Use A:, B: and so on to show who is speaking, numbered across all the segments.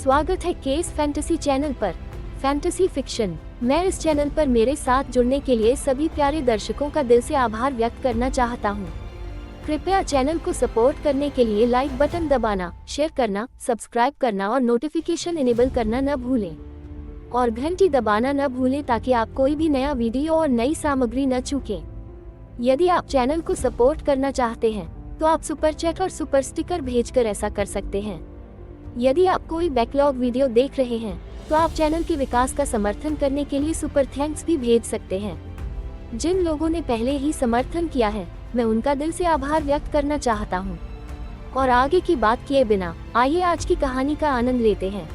A: स्वागत है case fantasy channel पर फैंटेसी फिक्शन। मैं इस चैनल पर मेरे साथ जुड़ने के लिए सभी प्यारे दर्शकों का दिल से आभार व्यक्त करना चाहता हूँ। कृपया चैनल को सपोर्ट करने के लिए लाइक बटन दबाना, शेयर करना, सब्सक्राइब करना और नोटिफिकेशन इनेबल करना न भूलें और घंटी दबाना न भूलें ताकि आप कोई भी नया वीडियो और नई सामग्री न चूकें। यदि आप चैनल को सपोर्ट करना चाहते हैं तो आप सुपर चैट और सुपर स्टिकर भेजकर ऐसा कर सकते हैं। यदि आप कोई बैकलॉग वीडियो देख रहे हैं तो आप चैनल के विकास का समर्थन करने के लिए सुपर थैंक्स भी भेज सकते हैं। जिन लोगों ने पहले ही समर्थन किया है मैं उनका दिल से आभार व्यक्त करना चाहता हूं। और आगे की बात किए बिना आइए आज की कहानी का आनंद लेते हैं।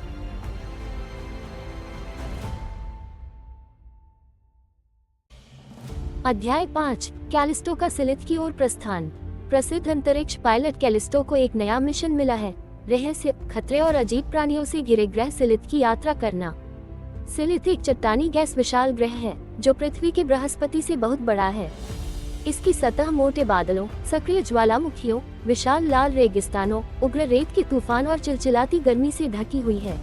A: अध्याय 5, कैलिस्टो का सिलिथ की ओर प्रस्थान। प्रसिद्ध अंतरिक्ष पायलट कैलिस्टो को एक नया मिशन मिला है, रहस्य, खतरे और अजीब प्राणियों से घिरे ग्रह सिलिथ की यात्रा करना। सिलिथ एक चट्टानी गैस विशाल ग्रह है जो पृथ्वी के बृहस्पति से बहुत बड़ा है। इसकी सतह मोटे बादलों, सक्रिय ज्वालामुखियों, विशाल लाल रेगिस्तानों, उग्र रेत के तूफान और चिलचिलाती गर्मी से ढकी हुई है।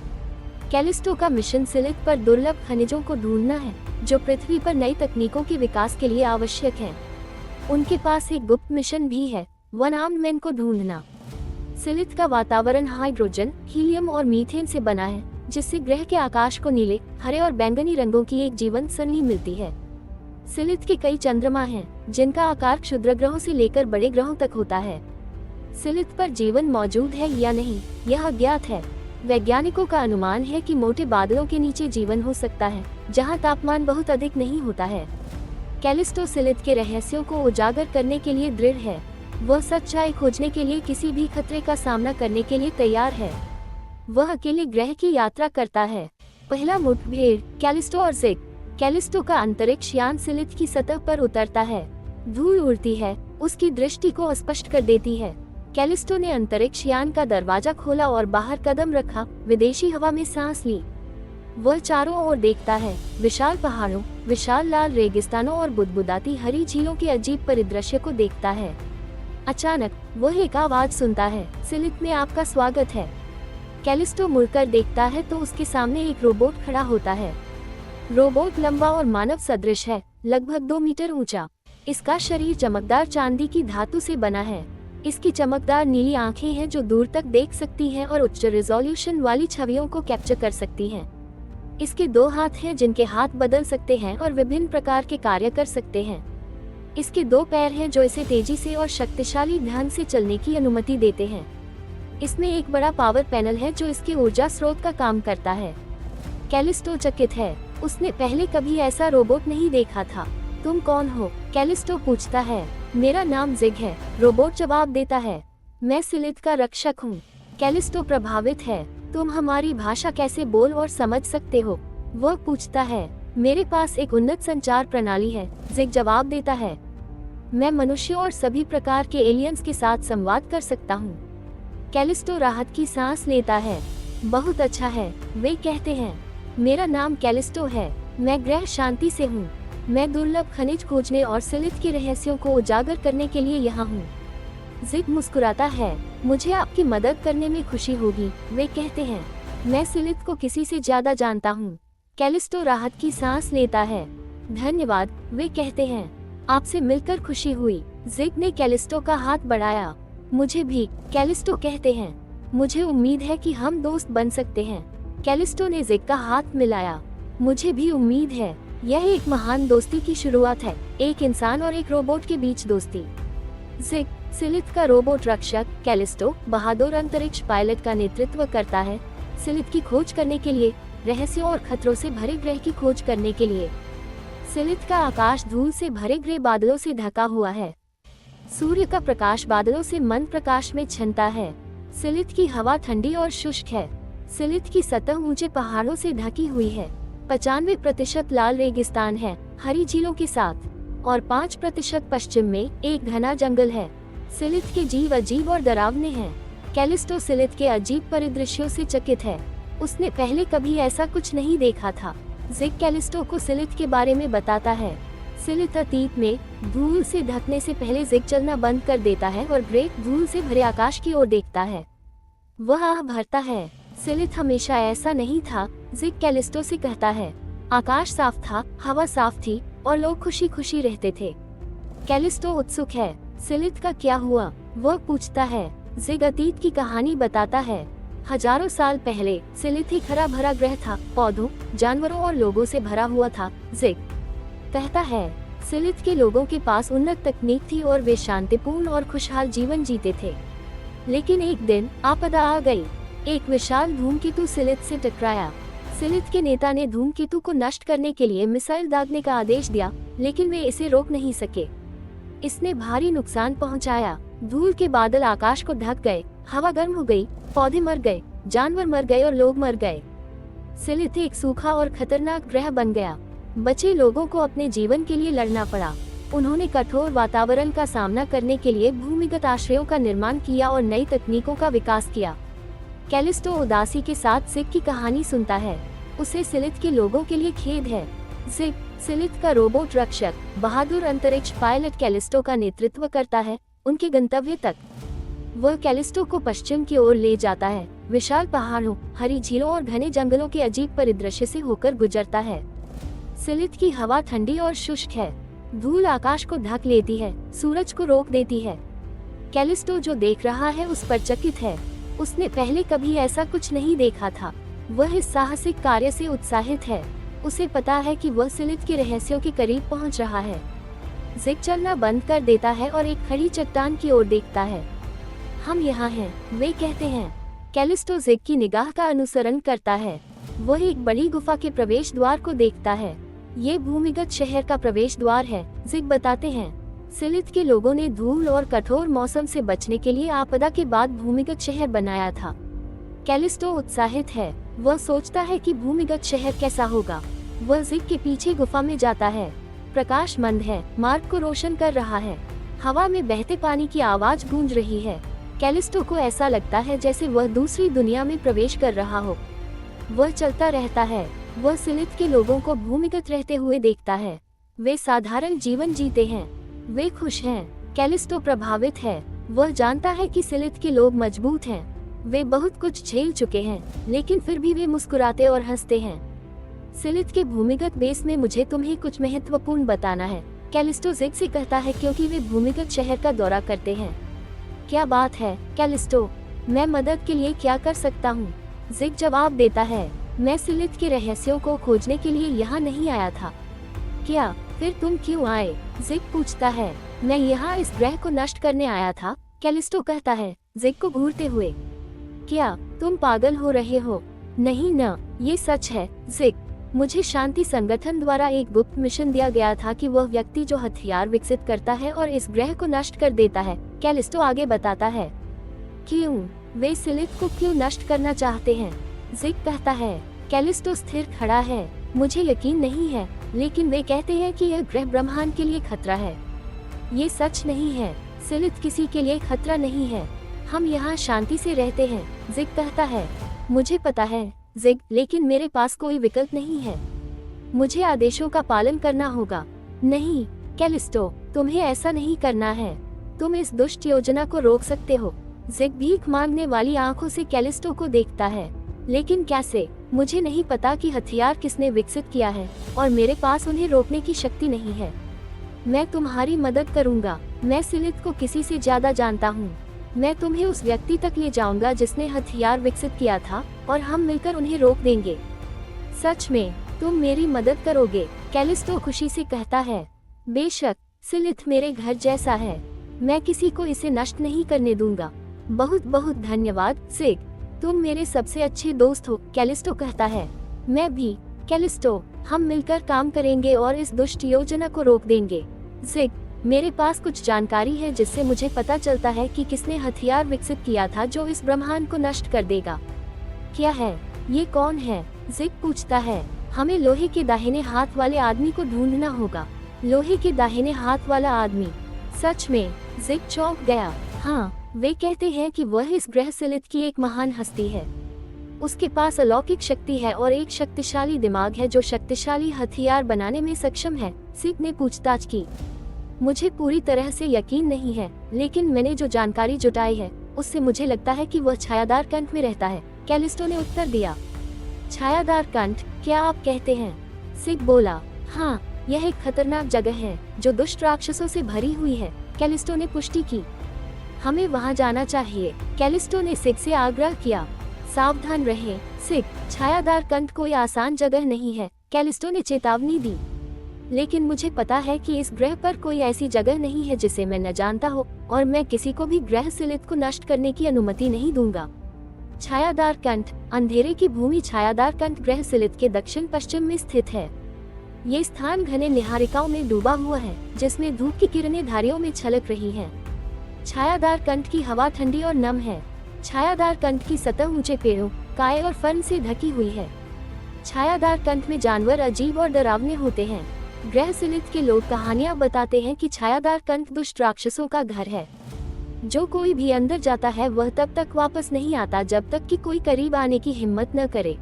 A: कैलिस्टो का मिशन सिलिथ पर दुर्लभ खनिजों को ढूंढना है जो पृथ्वी पर नई तकनीकों के विकास के लिए आवश्यक है। उनके पास एक गुप्त मिशन भी है, वन आर्म्ड मैन को ढूंढना। सिलिथ का वातावरण हाइड्रोजन, हीलियम और मीथेन से बना है जिससे ग्रह के आकाश को नीले, हरे और बैंगनी रंगों की एक जीवंत सरणी मिलती है। सिलिथ के कई चंद्रमा हैं जिनका आकार क्षुद्र ग्रहों से लेकर बड़े ग्रहों तक होता है। सिलिथ पर जीवन मौजूद है या नहीं यह अज्ञात है। वैज्ञानिकों का अनुमान है कि मोटे बादलों के नीचे जीवन हो सकता है जहां तापमान बहुत अधिक नहीं होता है। कैलिस्टो सिलिथ के रहस्यों को उजागर करने के लिए दृढ़ है। वह सच्चाई खोजने के लिए किसी भी खतरे का सामना करने के लिए तैयार है। वह अकेले ग्रह की यात्रा करता है। पहला मुठभेड़, कैलिस्टो और जिग। कैलिस्टो का अंतरिक्ष यान सिलिथ की सतह पर उतरता है। धूल उड़ती है, उसकी दृष्टि को अस्पष्ट कर देती है। कैलिस्टो ने अंतरिक्ष यान का दरवाजा खोला और बाहर कदम रखा, विदेशी हवा में सांस ली। वह चारों ओर देखता है, विशाल पहाड़ों, विशाल लाल रेगिस्तानों और बुदबुदाती हरी झीलों के अजीब परिदृश्य को देखता है। अचानक वह एक आवाज सुनता है, सिलिथ में आपका स्वागत है। कैलिस्टो मुड़कर देखता है तो उसके सामने एक रोबोट खड़ा होता है। रोबोट लंबा और मानव सदृश है, लगभग 2 मीटर ऊंचा। इसका शरीर चमकदार चांदी की धातु से बना है। इसकी चमकदार नीली आंखें हैं जो दूर तक देख सकती हैं और उच्च रिजोल्यूशन वाली छवियों को कैप्चर कर सकती हैं। इसके 2 हाथ हैं जिनके हाथ बदल सकते हैं और विभिन्न प्रकार के कार्य कर सकते हैं। इसके 2 पैर हैं जो इसे तेजी से और शक्तिशाली ढंग से चलने की अनुमति देते हैं। इसमें एक बड़ा पावर पैनल है जो इसके ऊर्जा स्रोत का काम करता है। कैलिस्टो चकित है, उसने पहले कभी ऐसा रोबोट नहीं देखा था। तुम कौन हो? कैलिस्टो पूछता है। मेरा नाम जिग है, रोबोट जवाब देता है। मैं सिलिथ का रक्षक हूँ। कैलिस्टो प्रभावित है। तुम हमारी भाषा कैसे बोल और समझ सकते हो? वह पूछता है। मेरे पास एक उन्नत संचार प्रणाली है, जिग जवाब देता है। मैं मनुष्यों और सभी प्रकार के एलियंस के साथ संवाद कर सकता हूँ। कैलिस्टो राहत की सांस लेता है। बहुत अच्छा है, वे कहते हैं। मेरा नाम कैलिस्टो है, मैं ग्रह शांति से हूँ। मैं दुर्लभ खनिज खोजने और सिलिथ के रहस्यों को उजागर करने के लिए यहाँ हूँ। जिग मुस्कुराता है। मुझे आपकी मदद करने में खुशी होगी, वे कहते हैं। मैं सिलिथ को किसी से ज्यादा जानता हूँ। कैलिस्टो राहत की सांस लेता है। धन्यवाद, वे कहते हैं। आपसे मिलकर खुशी हुई। जिग ने कैलिस्टो का हाथ बढ़ाया। मुझे भी, कैलिस्टो कहते हैं। मुझे उम्मीद है कि हम दोस्त बन सकते हैं। कैलिस्टो ने जिग का हाथ मिलाया। मुझे भी उम्मीद है। यह एक महान दोस्ती की शुरुआत है, एक इंसान और एक रोबोट के बीच दोस्ती। जिग, सिलिथ का रोबोट रक्षक, कैलिस्टो बहादुर अंतरिक्ष पायलट का नेतृत्व करता है, सिलिथ की खोज करने के लिए, रहस्यों और खतरों से भरे ग्रह की खोज करने के लिए। सिलिथ का आकाश धूल से भरे ग्रे बादलों से ढका हुआ है। सूर्य का प्रकाश बादलों से मंद प्रकाश में छनता है। सिलिथ की हवा ठंडी और शुष्क है। सिलिथ की सतह ऊंचे पहाड़ों से ढकी हुई है। 95% लाल रेगिस्तान है, हरी झीलों के साथ, और 5% पश्चिम में एक घना जंगल है। सिलिथ के जीव अजीब और डरावने हैं। कैलिस्टो सिलिथ के अजीब परिदृश्यों से चकित है। उसने पहले कभी ऐसा कुछ नहीं देखा था। जिग कैलिस्टो को सिलिथ के बारे में बताता है। सिलिथ अतीत में धूल से ढकने से पहले जिग चलना बंद कर देता है और ग्रेट धूल से भरे आकाश की ओर देखता है। वह आह भरता है। सिलिथ हमेशा ऐसा नहीं था, जिग कैलिस्टो से कहता है। आकाश साफ था, हवा साफ थी और लोग खुशी खुशी रहते थे। कैलिस्टो उत्सुक है, सिलिथ का क्या हुआ? वह पूछता है। जिग अतीत की कहानी बताता है। हजारों साल पहले सिलिथ एक हरा भरा ग्रह था, पौधों, जानवरों और लोगों से भरा हुआ था। जिग कहता है, सिलिथ के लोगों के पास उन्नत तकनीक थी और वे शांतिपूर्ण और खुशहाल जीवन जीते थे। लेकिन एक दिन आपदा आ गई। एक विशाल धूमकेतु सिलिथ से टकराया। सिलिथ के नेता ने धूमकेतु को नष्ट करने के लिए मिसाइल दागने का आदेश दिया, लेकिन वे इसे रोक नहीं सके। इसने भारी नुकसान पहुंचाया। धूल के बादल आकाश को ढक गए, हवा गर्म हो गई, पौधे मर गए, जानवर मर गए और लोग मर गए। सिलिथ एक सूखा और खतरनाक ग्रह बन गया। बचे लोगों को अपने जीवन के लिए लड़ना पड़ा। उन्होंने कठोर वातावरण का सामना करने के लिए भूमिगत आश्रयों का निर्माण किया और नई तकनीकों का विकास किया। कैलिस्टो उदासी के साथ जिग की कहानी सुनता है। उसे सिलिथ के लोगों के लिए खेद है। जिग सिलिथ का रोबोट रक्षक, बहादुर अंतरिक्ष पायलट कैलिस्टो का नेतृत्व करता है उनके गंतव्य तक। वह कैलिस्टो को पश्चिम की ओर ले जाता है। विशाल पहाड़ों, हरी झीलों और घने जंगलों के अजीब परिदृश्य से होकर गुजरता है। सिलिथ की हवा ठंडी और शुष्क है। धूल आकाश को ढक लेती है, सूरज को रोक देती है। कैलिस्टो जो देख रहा है उस पर चकित है। उसने पहले कभी ऐसा कुछ नहीं देखा था। वह इस साहसिक कार्य से उत्साहित है। उसे पता है कि वह सिलिथ के रहस्यों के करीब पहुंच रहा है। जिग चलना बंद कर देता है और एक खड़ी चट्टान की ओर देखता है। हम यहाँ हैं, वे कहते हैं। कैलिस्टो जिग की निगाह का अनुसरण करता है। वह एक बड़ी गुफा के प्रवेश द्वार को देखता है। ये भूमिगत शहर का प्रवेश द्वार है, जिग बताते हैं। सिलिथ के लोगों ने धूल और कठोर मौसम से बचने के लिए आपदा के बाद भूमिगत शहर बनाया था। कैलिस्टो उत्साहित है। वह सोचता है कि भूमिगत शहर कैसा होगा। वह जिग के पीछे गुफा में जाता है। प्रकाश मंद है, मार्ग को रोशन कर रहा है। हवा में बहते पानी की आवाज गूंज रही है। कैलिस्टो को ऐसा लगता है जैसे वह दूसरी दुनिया में प्रवेश कर रहा हो। वह चलता रहता है। वह सिलिथ के लोगों को भूमिगत रहते हुए देखता है। वे साधारण जीवन जीते हैं। वे खुश हैं। कैलिस्टो प्रभावित है। वह जानता है कि सिलिथ के लोग मजबूत हैं। वे बहुत कुछ झेल चुके हैं, लेकिन फिर भी वे मुस्कुराते और हंसते हैं। सिलिथ के भूमिगत बेस में मुझे तुम्हें कुछ महत्वपूर्ण बताना है, कैलिस्टो जिग से कहता है, क्योंकि वे भूमिगत शहर का दौरा करते हैं। क्या बात है कैलिस्टो, मैं मदद के लिए क्या कर सकता हूँ? जिग जवाब देता है, मैं सिलिथ के रहस्यों को खोजने के लिए यहाँ नहीं आया था। क्या? फिर तुम क्यों आए? जिग पूछता है। मैं यहाँ इस ग्रह को नष्ट करने आया था, कैलिस्टो कहता है, जिग को घूरते हुए। क्या तुम पागल हो रहे हो? नहीं न, ये सच है जिग। मुझे शांति संगठन द्वारा एक गुप्त मिशन दिया गया था कि वह व्यक्ति जो हथियार विकसित करता है और इस ग्रह को नष्ट कर देता है, कैलिस्टो आगे बताता है। क्यों? वे सिलिथ को क्यों नष्ट करना चाहते हैं? जिग कहता है। कैलिस्टो स्थिर खड़ा है। मुझे यकीन नहीं है, लेकिन वे कहते हैं कि यह ग्रह ब्रह्मांड के लिए खतरा है। ये सच नहीं है। सिलिथ किसी के लिए खतरा नहीं है। हम यहाँ शांति से रहते हैं, जिग कहता है। मुझे पता है जिग, लेकिन मेरे पास कोई विकल्प नहीं है। मुझे आदेशों का पालन करना होगा। नहीं कैलिस्टो, तुम्हें ऐसा नहीं करना है। तुम इस दुष्ट योजना को रोक सकते हो। जिग भीख मांगने वाली आंखों से कैलिस्टो को देखता है। लेकिन कैसे? मुझे नहीं पता कि हथियार किसने विकसित किया है और मेरे पास उन्हें रोकने की शक्ति नहीं है। मैं तुम्हारी मदद करूंगा। मैं सिलिथ को किसी से ज्यादा जानता हूँ। मैं तुम्हें उस व्यक्ति तक ले जाऊंगा जिसने हथियार विकसित किया था और हम मिलकर उन्हें रोक देंगे। सच में तुम मेरी मदद करोगे? कैलिस्टो खुशी से कहता है। बेशक, सिलिथ मेरे घर जैसा है। मैं किसी को इसे नष्ट नहीं करने दूंगा। बहुत बहुत धन्यवाद जिग, तुम मेरे सबसे अच्छे दोस्त हो, कैलिस्टो कहता है। मैं भी कैलिस्टो, हम मिलकर काम करेंगे और इस दुष्ट योजना को रोक देंगे। जिग, मेरे पास कुछ जानकारी है जिससे मुझे पता चलता है कि किसने हथियार विकसित किया था जो इस ब्रह्मांड को नष्ट कर देगा। क्या है? ये कौन है? जिग पूछता है। हमें लोहे के दाहिने हाथ वाले आदमी को ढूंढना होगा। लोहे के दाहिने हाथ वाला आदमी? सच में? जिग चौंक गया। हाँ, वे कहते हैं कि वह इस ग्रह सिलिथ की एक महान हस्ती है। उसके पास अलौकिक शक्ति है और एक शक्तिशाली दिमाग है जो शक्तिशाली हथियार बनाने में सक्षम है। जिग ने पूछताछ की। मुझे पूरी तरह से यकीन नहीं है, लेकिन मैंने जो जानकारी जुटाई है उससे मुझे लगता है कि वह छायादार कंठ में रहता है। कैलिस्टो ने उत्तर दिया। छायादार कंठ, क्या आप कहते हैं? सिग बोला, हाँ, यह एक खतरनाक जगह है जो दुष्ट राक्षसों से भरी हुई है। कैलिस्टो ने पुष्टि की। हमें वहां जाना चाहिए, कैलिस्टो ने सिग से आग्रह किया। सावधान रहें, सिग, छायादार कंठ कोई आसान जगह नहीं है, कैलिस्टो ने चेतावनी दी। लेकिन मुझे पता है कि इस ग्रह पर कोई ऐसी जगह नहीं है जिसे मैं न जानता हो, और मैं किसी को भी ग्रह सिलित को नष्ट करने की अनुमति नहीं दूंगा। छायादार कंठ, अंधेरे की भूमि छायादार कंठ ग्रह सिलित के दक्षिण पश्चिम में स्थित है। ये स्थान घने निहारिकाओं में डूबा हुआ है, जिसमें धूप की किरणें धारियों में छलक रही हैं। छायादार कंठ की हवा ठंडी और नम है। छायादार कंठ की सतह ऊंचे पेड़ों, काय और फर्न से ढकी हुई है। छायादार कंठ में जानवर अजीब और डरावने होते हैं। ग्रह सिलित के लोग कहानियां बताते हैं कि छायादार कंठ दुष्ट राक्षसों का घर है। जो कोई भी अंदर जाता है वह तब तक वापस नहीं आता जब तक कि कोई करीब आने की हिम्मत न करे।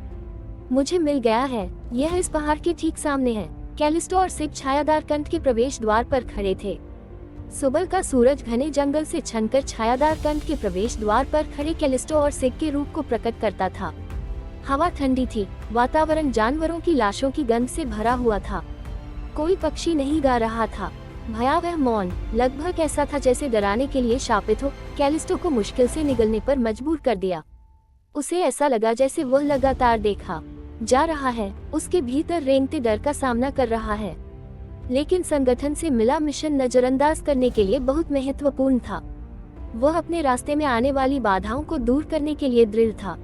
A: मुझे मिल गया है, यह इस पहाड़ के ठीक सामने है। कैलिस्टो और सिग छायादार कंठ के प्रवेश द्वार पर खड़े थे। सुबह का सूरज घने जंगल से छनकर छायादार कंठ के प्रवेश द्वार पर खड़े कैलिस्टो और सिग के रूप को प्रकट करता था। हवा ठंडी थी, वातावरण जानवरों की लाशों की गंध से भरा हुआ था। कोई पक्षी नहीं गा रहा था। भयावह मौन, लगभग ऐसा था जैसे डराने के लिए शापित हो, कैलिस्टो को मुश्किल से निगलने पर मजबूर कर दिया। उसे ऐसा लगा जैसे वह लगातार देखा जा रहा है, उसके भीतर रेंगते डर का सामना कर रहा है। लेकिन संगठन से मिला मिशन नजरअंदाज करने के लिए बहुत महत्वपूर्ण था। वह अपने रास्ते में आने वाली बाधाओं को दूर करने के लिए दृढ़ था।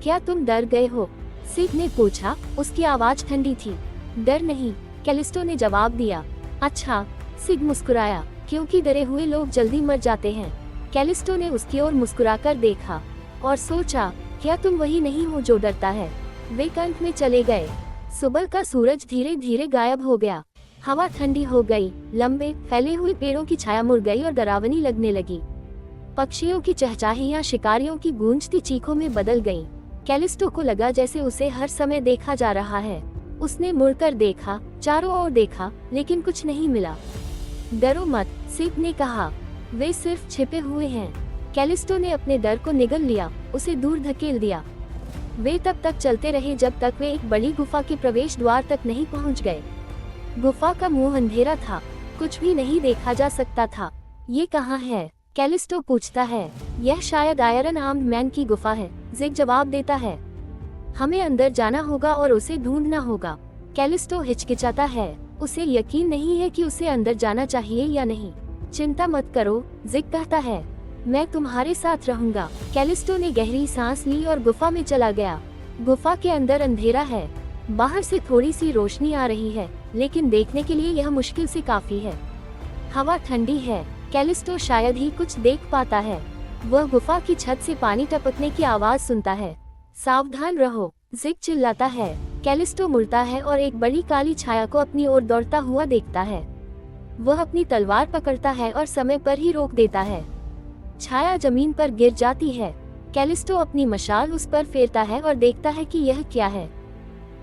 A: क्या तुम डर गए हो? सिग ने पूछा, उसकी आवाज ठंडी थी। डर नहीं, कैलिस्टो ने जवाब दिया। अच्छा, सिग मुस्कुराया, क्योंकि डरे हुए लोग जल्दी मर जाते हैं। कैलिस्टो ने उसकी ओर मुस्कुराकर देखा और सोचा, क्या तुम वही नहीं हो जो डरता है? वे कंठ में चले गए। सुबह का सूरज धीरे धीरे गायब हो गया। हवा ठंडी हो गई, लंबे फैले हुए पेड़ों की छाया मुड़ गई और डरावनी लगने लगी। पक्षियों की चहचहाहट शिकारियों की गूंजती चीखों में बदल गईं। कैलिस्टो को लगा जैसे उसे हर समय देखा जा रहा है। उसने मुड़कर देखा, चारों ओर देखा, लेकिन कुछ नहीं मिला। डरो मत, सिग ने कहा, वे सिर्फ छिपे हुए हैं। कैलिस्टो ने अपने डर को निगल लिया, उसे दूर धकेल दिया। वे तब तक चलते रहे जब तक वे एक बड़ी गुफा के प्रवेश द्वार तक नहीं पहुंच गए। गुफा का मुंह अंधेरा था, कुछ भी नहीं देखा जा सकता था। ये कहाँ है? कैलिस्टो पूछता है। यह शायद आयरन आर्म्ड मैन की गुफा है, सिग जवाब देता है। हमें अंदर जाना होगा और उसे ढूंढना होगा। कैलिस्टो हिचकिचाता है, उसे यकीन नहीं है कि उसे अंदर जाना चाहिए या नहीं। चिंता मत करो, सिग कहता है, मैं तुम्हारे साथ रहूंगा। कैलिस्टो ने गहरी सांस ली और गुफा में चला गया। गुफा के अंदर अंधेरा है, बाहर से थोड़ी सी रोशनी आ रही है, लेकिन देखने के लिए यह मुश्किल से काफी है। हवा ठंडी है, कैलिस्टो शायद ही कुछ देख पाता है। वह गुफा की छत से पानी टपकने की आवाज सुनता है। सावधान रहो, सिग चिल्लाता है। कैलिस्टो मुड़ता है और एक बड़ी काली छाया को अपनी ओर दौड़ता हुआ देखता है। वह अपनी तलवार पकड़ता है और समय पर ही रोक देता है। छाया जमीन पर गिर जाती है। कैलिस्टो अपनी मशाल उस पर फेरता है और देखता है कि यह क्या है।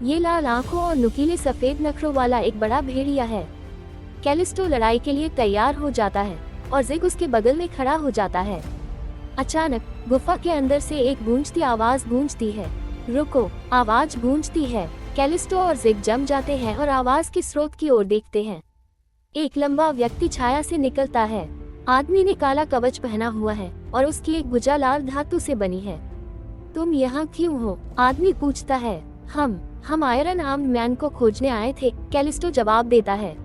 A: ये लाल आंखों और नुकीले सफेद नखरों वाला एक बड़ा भेड़िया है। कैलिस्टो लड़ाई के लिए तैयार हो जाता है और सिग उसके बगल में खड़ा हो जाता है। अचानक गुफा के अंदर से एक गूंजती आवाज गूंजती है। रुको, आवाज गूंजती है। कैलिस्टो और सिग जम जाते हैं और आवाज के स्रोत की ओर देखते हैं। एक लंबा व्यक्ति छाया से निकलता है। आदमी ने काला कवच पहना हुआ है और उसकी एक भुजा लाल धातु से बनी है। तुम यहाँ क्यों हो? आदमी पूछता है। हम आयरन आर्म्ड मैन को खोजने आए थे, कैलिस्टो जवाब देता है।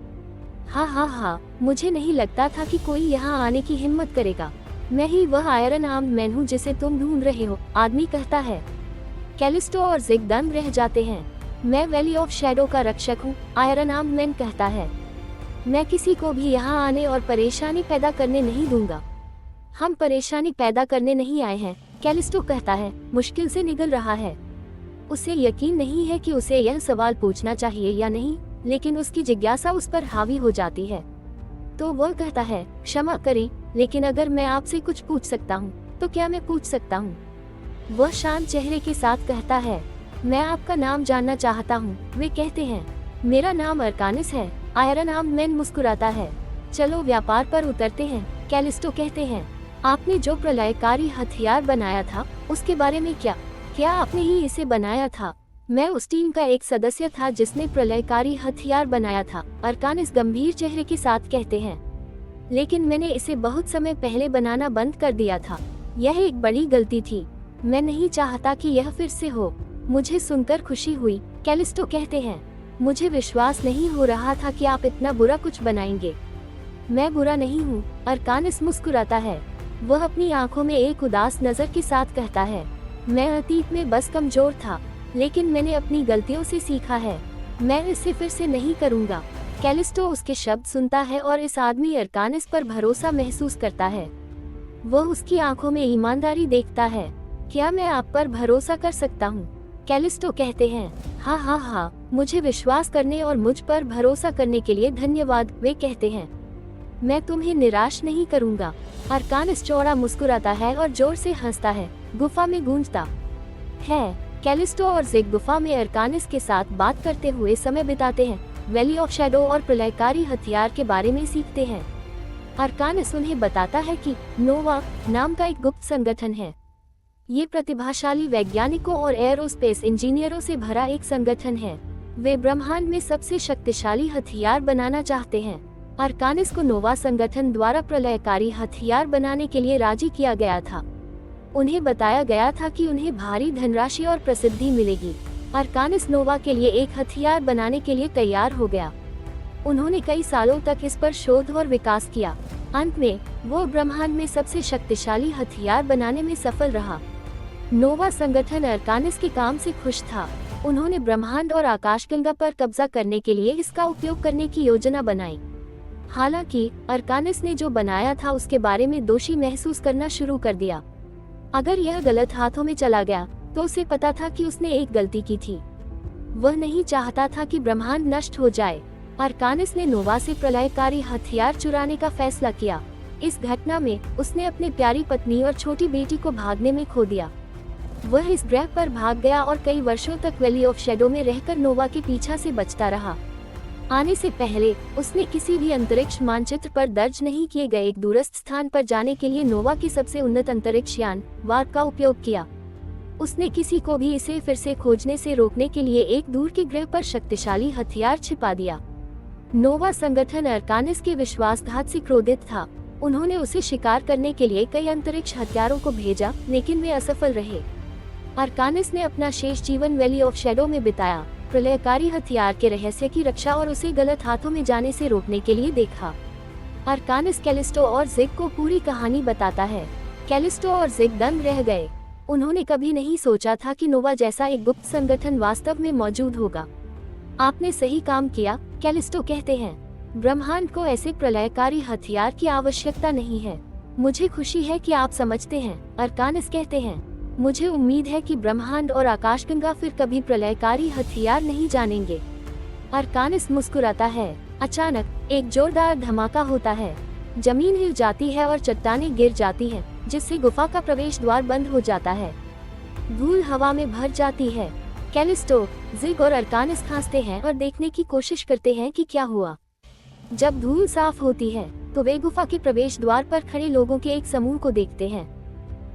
A: हाँ, मुझे नहीं लगता था कि कोई यहाँ आने की हिम्मत करेगा। मैं ही वह आयरन आर्म्ड मैन हूँ जिसे तुम ढूंढ रहे हो, आदमी कहता है। कैलिस्टो और सिग दंग रह जाते हैं। मैं वैली ऑफ शैडो का रक्षक हूँ, आयरन आर्म्ड मैन कहता है। मैं किसी को भी यहाँ आने और परेशानी पैदा करने नहीं दूंगा। हम परेशानी पैदा करने नहीं आए हैं, कैलिस्टो कहता है, मुश्किल से निगल रहा है। उसे यकीन नहीं है कि उसे यह सवाल पूछना चाहिए या नहीं, लेकिन उसकी जिज्ञासा उस पर हावी हो जाती है। तो वह कहता है, क्षमा करें, लेकिन अगर मैं आपसे कुछ पूछ सकता हूँ, तो क्या मैं पूछ सकता हूँ? वह शांत चेहरे के साथ कहता है, मैं आपका नाम जानना चाहता हूँ। वे कहते हैं, मेरा नाम अर्कानिस है। आयरन आर्म्ड मैन मुस्कुराता है। चलो व्यापार पर उतरते हैं, कैलिस्टो कहते हैं। आपने जो प्रलयकारी हथियार बनाया था, उसके बारे में क्या? क्या आपने ही इसे बनाया था? मैं उस टीम का एक सदस्य था जिसने प्रलयकारी हथियार बनाया था, अरकानिस गंभीर चेहरे के साथ कहते हैं। लेकिन मैंने इसे बहुत समय पहले बनाना बंद कर दिया था। यह एक बड़ी गलती थी। मैं नहीं चाहता कि यह फिर से हो। मुझे सुनकर खुशी हुई, कैलिस्टो कहते हैं। मुझे विश्वास नहीं हो रहा था कि आप इतना बुरा कुछ बनाएंगे। मैं बुरा नहीं हूँ, अरकानिस मुस्कुराता है। वह अपनी आंखों में एक उदास नजर के साथ कहता है, मैं अतीत में बस कमजोर था, लेकिन मैंने अपनी गलतियों से सीखा है। मैं इसे फिर से नहीं करूँगा। कैलिस्टो उसके शब्द सुनता है और इस आदमी अरकानिस पर भरोसा महसूस करता है। वह उसकी आंखों में ईमानदारी देखता है। क्या मैं आप पर भरोसा कर सकता हूँ? कैलिस्टो कहते हैं, हाँ, मुझे विश्वास करने और मुझ पर भरोसा करने के लिए धन्यवाद। वे कहते हैं, मैं तुम्हें निराश नहीं करूँगा। अरकानिस चौड़ा मुस्कुराता है और जोर से हंसता है। गुफा में गूंजता है। कैलिस्टो और जिग गुफा में अरकानिस के साथ बात करते हुए समय बिताते हैं। वैली ऑफ शैडो और प्रलयकारी हथियार के बारे में सीखते हैं। अरकानिस उन्हें बताता है कि नोवा नाम का एक गुप्त संगठन है। ये प्रतिभाशाली वैज्ञानिकों और एयरोस्पेस इंजीनियरों से भरा एक संगठन है। वे ब्रह्मांड में सबसे शक्तिशाली हथियार बनाना चाहते हैं। अरकानिस को नोवा संगठन द्वारा प्रलयकारी हथियार बनाने के लिए राजी किया गया था। उन्हें बताया गया था कि उन्हें भारी धनराशि और प्रसिद्धि मिलेगी। अरकानिस नोवा के लिए एक हथियार बनाने के लिए तैयार हो गया। उन्होंने कई सालों तक इस पर शोध और विकास किया। अंत में वो ब्रह्मांड में सबसे शक्तिशाली हथियार बनाने में सफल रहा। नोवा संगठन अरकानिस के काम से खुश था। उन्होंने ब्रह्मांड और आकाशगंगा पर कब्जा करने के लिए इसका उपयोग करने की योजना बनाई। हालांकि अरकानिस ने जो बनाया था उसके बारे में दोषी महसूस करना शुरू कर दिया। अगर यह गलत हाथों में चला गया तो उसे पता था कि उसने एक गलती की थी। वह नहीं चाहता था कि ब्रह्मांड नष्ट हो जाए। अरकानिस ने नोवा से प्रलयकारी हथियार चुराने का फैसला किया। इस घटना में उसने अपनी प्यारी पत्नी और छोटी बेटी को भागने में खो दिया। वह इस ग्रह पर भाग गया और कई वर्षों तक वैली ऑफ शैडो में रहकर नोवा के पीछा से बचता रहा। आने से पहले उसने किसी भी अंतरिक्ष मानचित्र पर दर्ज नहीं किए गए एक दूरस्थ स्थान पर जाने के लिए नोवा के सबसे उन्नत अंतरिक्ष यान वार्प का उपयोग किया। उसने किसी को भी इसे फिर से खोजने से रोकने के लिए एक दूर के ग्रह पर शक्तिशाली हथियार छिपा दिया। नोवा संगठन अरकानिस के विश्वासघात से क्रोधित था। उन्होंने उसे शिकार करने के लिए कई अंतरिक्ष हथियारों को भेजा, लेकिन वे असफल रहे। अरकानिस ने अपना शेष जीवन वैली ऑफ शैडो में बिताया, प्रलयकारी हथियार के रहस्य की रक्षा और उसे गलत हाथों में जाने से रोकने के लिए देखा। अरकानिस कैलिस्टो और जिग को पूरी कहानी बताता है। कैलिस्टो और जिग दंग रह गए। उन्होंने कभी नहीं सोचा था कि नोवा जैसा एक गुप्त संगठन वास्तव में मौजूद होगा। आपने सही काम किया, कैलिस्टो कहते हैं। ब्रह्मांड को ऐसे प्रलयकारी हथियार की आवश्यकता नहीं है। मुझे खुशी है कि आप समझते हैं, अरकानिस कहते हैं। मुझे उम्मीद है कि ब्रह्मांड और आकाशगंगा फिर कभी प्रलयकारी हथियार नहीं जानेंगे। अरकानिस मुस्कुराता है। अचानक एक जोरदार धमाका होता है। जमीन हिल जाती है और चट्टानें गिर जाती हैं, जिससे गुफा का प्रवेश द्वार बंद हो जाता है। धूल हवा में भर जाती है। कैलिस्टो, जिग और अरकानिस खांसते हैं और देखने की कोशिश करते हैं कि क्या हुआ। जब धूल साफ होती है तो वे गुफा के प्रवेश द्वार पर खड़े लोगों के एक समूह को देखते हैं।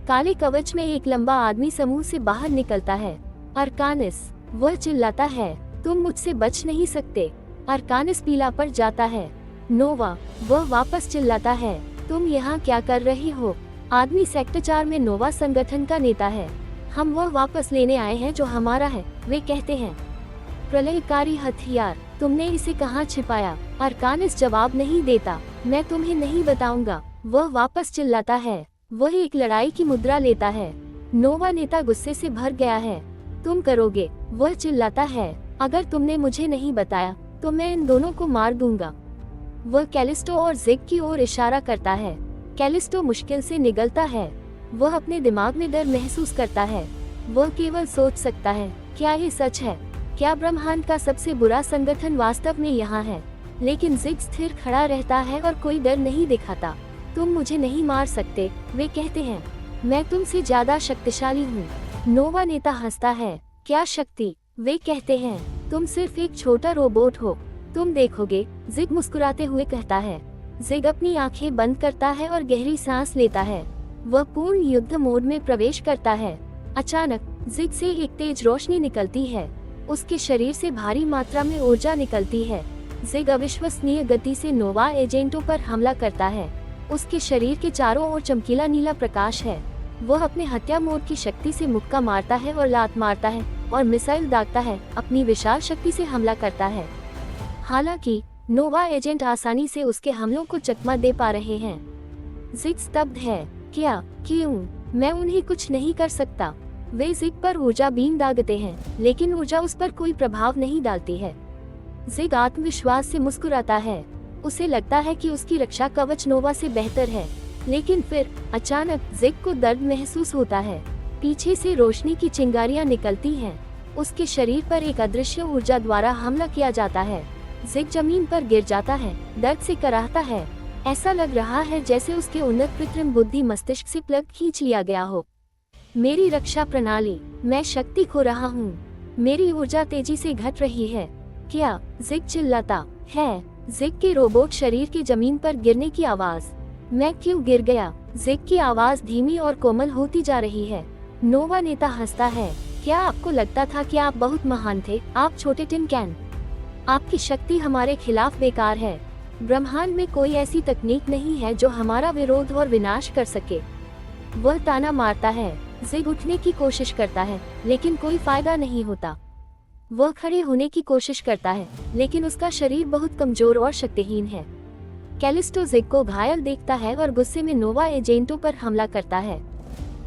A: काले कवच में एक लंबा आदमी समूह से बाहर निकलता है। अरकानिस, वह चिल्लाता है, तुम मुझसे बच नहीं सकते। अरकानिस पीला पड़ जाता है। नोवा, वह वापस चिल्लाता है, तुम यहाँ क्या कर रही हो? आदमी सेक्टर 4 में नोवा संगठन का नेता है। हम वह वापस लेने आए हैं जो हमारा है, वे कहते हैं। प्रलयकारी हथियार, तुमने इसे कहाँ छिपाया? अरकानिस जवाब नहीं देता। मैं तुम्हें नहीं बताऊंगा, वह वापस चिल्लाता है। वह एक लड़ाई की मुद्रा लेता है। नोवा नेता गुस्से से भर गया है। तुम करोगे, वह चिल्लाता है। अगर तुमने मुझे नहीं बताया तो मैं इन दोनों को मार दूंगा। वह कैलिस्टो और जिग की ओर इशारा करता है। कैलिस्टो मुश्किल से निगलता है। वह अपने दिमाग में डर महसूस करता है। वह केवल सोच सकता है, क्या ये सच है? क्या ब्रह्मांड का सबसे बुरा संगठन वास्तव में यहाँ है? लेकिन जिग स्थिर खड़ा रहता है और कोई डर नहीं दिखाता। तुम मुझे नहीं मार सकते, वे कहते हैं। मैं तुमसे ज्यादा शक्तिशाली हूँ। नोवा नेता हंसता है। क्या शक्ति? वे कहते हैं। तुम सिर्फ एक छोटा रोबोट हो, तुम देखोगे, जिग मुस्कुराते हुए कहता है। जिग अपनी आंखें बंद करता है और गहरी सांस लेता है। वह पूर्ण युद्ध मोड में प्रवेश करता है। अचानक जिग से एक तेज रोशनी निकलती है। उसके शरीर से भारी मात्रा में ऊर्जा निकलती है। जिग अविश्वसनीय गति से नोवा एजेंटों पर हमला करता है। उसके शरीर के चारों ओर चमकीला नीला प्रकाश है। वह अपने हत्या मोड की शक्ति से मुक्का मारता है और लात मारता है और मिसाइल दागता है, अपनी विशाल शक्ति से हमला करता है। हालांकि नोवा एजेंट आसानी से उसके हमलों को चकमा दे पा रहे हैं। जिग स्तब्ध है। क्या? क्यों? मैं उन्हें कुछ नहीं कर सकता। वे जिग पर ऊर्जा बीम दागते हैं, लेकिन ऊर्जा उस पर कोई प्रभाव नहीं डालती है। जिग आत्मविश्वास से मुस्कुराता है। उसे लगता है कि उसकी रक्षा कवच नोवा से बेहतर है। लेकिन फिर अचानक जिग को दर्द महसूस होता है। पीछे से रोशनी की चिंगारियां निकलती हैं। उसके शरीर पर एक अदृश्य ऊर्जा द्वारा हमला किया जाता है। जिग जमीन पर गिर जाता है, दर्द से कराहता है। ऐसा लग रहा है जैसे उसके उन्नत कृत्रिम बुद्धि मस्तिष्क से प्लग खींच लिया गया हो। मेरी रक्षा प्रणाली, मैं शक्ति खो रहा हूँ। मेरी ऊर्जा तेजी से घट रही है। क्या? जिग चिल्लाता है। जिग के रोबोट शरीर के जमीन पर गिरने की आवाज। मैं क्यों गिर गया? जिग की आवाज धीमी और कोमल होती जा रही है। नोवा नेता हंसता है। क्या आपको लगता था कि आप बहुत महान थे, आप छोटे टिन कैन? आपकी शक्ति हमारे खिलाफ बेकार है। ब्रह्मांड में कोई ऐसी तकनीक नहीं है जो हमारा विरोध और विनाश कर सके। वह ताना मारता है। जिग उठने की कोशिश करता है, लेकिन कोई फायदा नहीं होता। वह खड़े होने की कोशिश करता है, लेकिन उसका शरीर बहुत कमजोर और शक्तिहीन है। कैलिस्टो जिग को घायल देखता है और गुस्से में नोवा एजेंटों पर हमला करता है।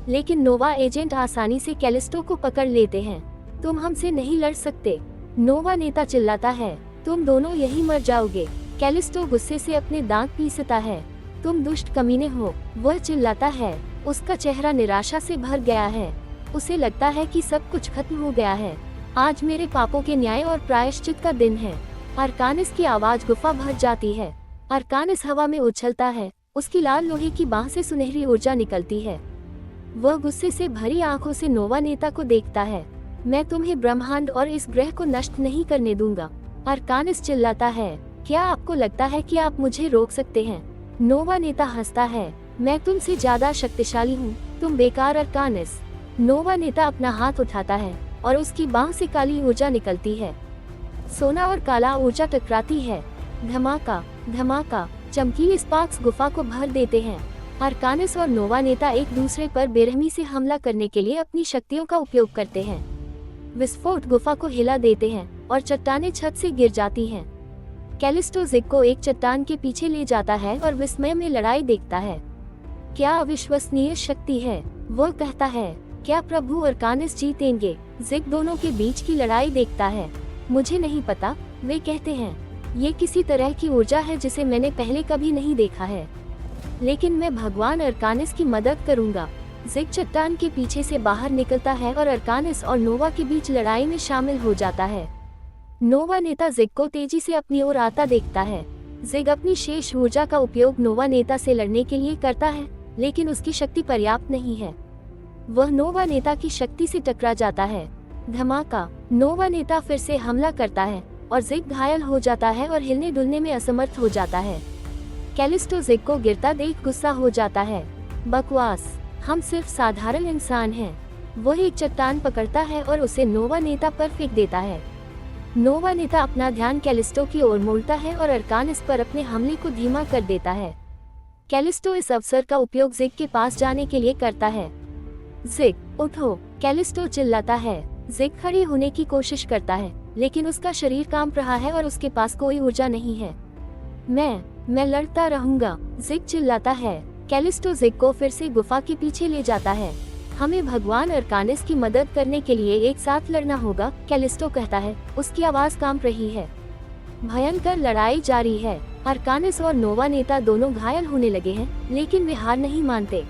A: लेकिन नोवा एजेंट आसानी से कैलिस्टो को पकड़ लेते हैं। तुम हमसे नहीं लड़ सकते, नोवा नेता चिल्लाता है। तुम दोनों यही मर जाओगे। कैलिस्टो गुस्से से अपने दांत पीसता है। तुम दुष्ट कमीने हो, वह चिल्लाता है। उसका चेहरा निराशा से भर गया है। उसे लगता है कि सब कुछ खत्म हो गया है। आज मेरे पापों के न्याय और प्रायश्चित का दिन है। अरकानिस की आवाज गुफा भर जाती है। अरकानिस हवा में उछलता है। उसकी लाल लोहे की बाह से सुनहरी ऊर्जा निकलती है। वह गुस्से से भरी आंखों से नोवा नेता को देखता है। मैं तुम्हें ब्रह्मांड और इस ग्रह को नष्ट नहीं करने दूंगा, अरकानिस चिल्लाता है। क्या आपको लगता है कि आप मुझे रोक सकते हैं? नोवा नेता हंसता है। मैं तुमसे ज्यादा शक्तिशाली हूँ, तुम बेकार अरकानिस। नोवा नेता अपना हाथ उठाता है और उसकी बाह से काली ऊर्जा निकलती है। सोना और काला ऊर्जा टकराती है। धमाका धमाका, चमकीले स्पार्क्स गुफा को भर देते हैं। अरकानिस और नोवा नेता एक दूसरे पर बेरहमी से हमला करने के लिए अपनी शक्तियों का उपयोग करते हैं। विस्फोट गुफा को हिला देते हैं और चट्टानें छत से गिर जाती हैं। कैलिस्टो जिग को एक चट्टान के पीछे ले जाता है और विस्मय में लड़ाई देखता है। क्या अविश्वसनीय शक्ति है, वह कहता है। क्या प्रभु अरकानिस जीतेंगे? जिग दोनों के बीच की लड़ाई देखता है। मुझे नहीं पता, वे कहते हैं। ये किसी तरह की ऊर्जा है जिसे मैंने पहले कभी नहीं देखा है, लेकिन मैं भगवान अरकानिस की मदद करूंगा। जिग चट्टान के पीछे से बाहर निकलता है और अरकानिस और नोवा के बीच लड़ाई में शामिल हो जाता है। नोवा नेता जिग को तेजी से अपनी ओर आता देखता है। जिग अपनी शेष ऊर्जा का उपयोग नोवा नेता से लड़ने के लिए करता है, लेकिन उसकी शक्ति पर्याप्त नहीं है। वह नोवा नेता की शक्ति से टकरा जाता है। धमाका, नोवा नेता फिर से हमला करता है और जिग घायल हो जाता है और हिलने डुलने में असमर्थ हो जाता है। कैलिस्टो जिग को गिरता देख गुस्सा हो जाता है। बकवास, हम सिर्फ साधारण इंसान हैं। वह एक चट्टान पकड़ता है और उसे नोवा नेता पर फेंक देता है। नोवा नेता अपना ध्यान कैलिस्टो की ओर मोड़ता है और अरकानिस पर अपने हमले को धीमा कर देता है। कैलिस्टो इस अवसर का उपयोग जिग के पास जाने के लिए करता है। जिग, उठो, कैलिस्टो चिल्लाता है। जिग खड़ी होने की कोशिश करता है, लेकिन उसका शरीर कांप रहा है और उसके पास कोई ऊर्जा नहीं है। मैं लड़ता रहूंगा, जिग चिल्लाता है। कैलिस्टो जिग को फिर से गुफा के पीछे ले जाता है। हमें भगवान अरकानिस की मदद करने के लिए एक साथ लड़ना होगा, कैलिस्टो कहता है। उसकी आवाज कांप रही है। भयंकर लड़ाई जारी है। अरकानिस और नोवा नेता दोनों घायल होने लगे हैं, लेकिन वे हार नहीं मानते।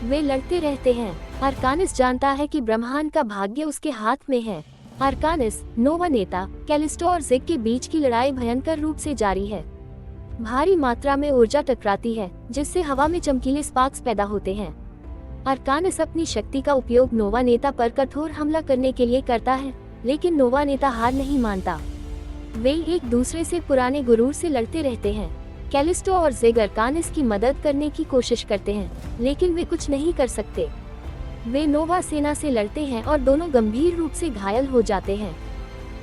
A: वे लड़ते रहते हैं। अरकानिस जानता है कि ब्रह्मांड का भाग्य उसके हाथ में है। अरकानिस, नोवा नेता, कैलिस्टो और जिग के बीच की लड़ाई भयंकर रूप से जारी है। भारी मात्रा में ऊर्जा टकराती है, जिससे हवा में चमकीले स्पार्क्स पैदा होते हैं। अरकानिस अपनी शक्ति का उपयोग नोवा नेता पर कठोर हमला करने के लिए करता है, लेकिन नोवा नेता हार नहीं मानता। वे एक दूसरे से पुराने गुरूर से लड़ते रहते हैं। कैलिस्टो और जिग अरकानिस की मदद करने की कोशिश करते हैं, लेकिन वे कुछ नहीं कर सकते। वे नोवा सेना से लड़ते हैं और दोनों गंभीर रूप से घायल हो जाते हैं।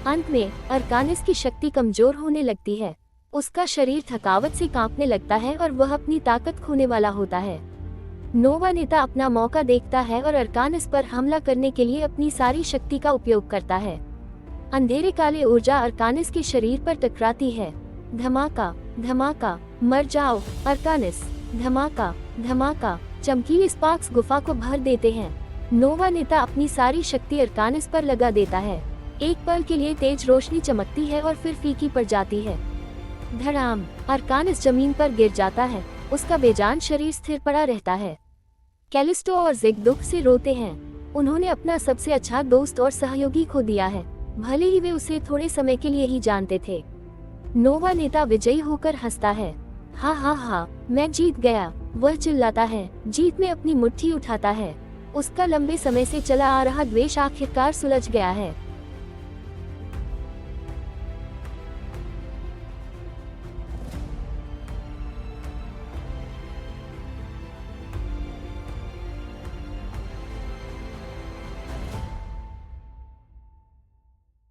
A: अंत में अरकानिस की शक्ति कमजोर होने लगती है। उसका शरीर थकावट से कांपने लगता है और वह अपनी ताकत खोने वाला होता है। नोवा नेता अपना मौका देखता है और अरकानिस पर हमला करने के लिए अपनी सारी शक्ति का उपयोग करता है। अंधेरे काले ऊर्जा अरकानिस के शरीर पर टकराती है। धमाका धमाका, मर जाओ अरकानिस। धमाका धमाका, चमकीले स्पार्क्स गुफा को भर देते हैं। नोवा नेता अपनी सारी शक्ति अरकानिस पर लगा देता है। एक पल के लिए तेज रोशनी चमकती है और फिर फीकी पड़ जाती है। धड़ाम, अरकानिस जमीन पर गिर जाता है। उसका बेजान शरीर स्थिर पड़ा रहता है। कैलिस्टो और ज़िग दुख से रोते हैं। उन्होंने अपना सबसे अच्छा दोस्त और सहयोगी खो दिया है, भले ही वे उसे थोड़े समय के लिए ही जानते थे। नोवा नेता विजयी होकर हंसता है। हा हा हा, मैं जीत गया, वह चिल्लाता है। जीत में अपनी मुट्ठी उठाता है। उसका लंबे समय से चला आ रहा द्वेष आखिरकार सुलझ गया है।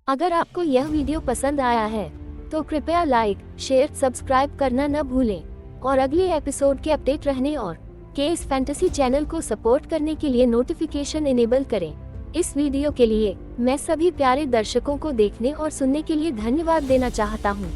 A: अगर आपको यह वीडियो पसंद आया है तो कृपया लाइक, शेयर, सब्सक्राइब करना न भूलें और अगले एपिसोड के अपडेट रहने और केस फैंटेसी चैनल को सपोर्ट करने के लिए नोटिफिकेशन इनेबल करें। इस वीडियो के लिए मैं सभी प्यारे दर्शकों को देखने और सुनने के लिए धन्यवाद देना चाहता हूँ।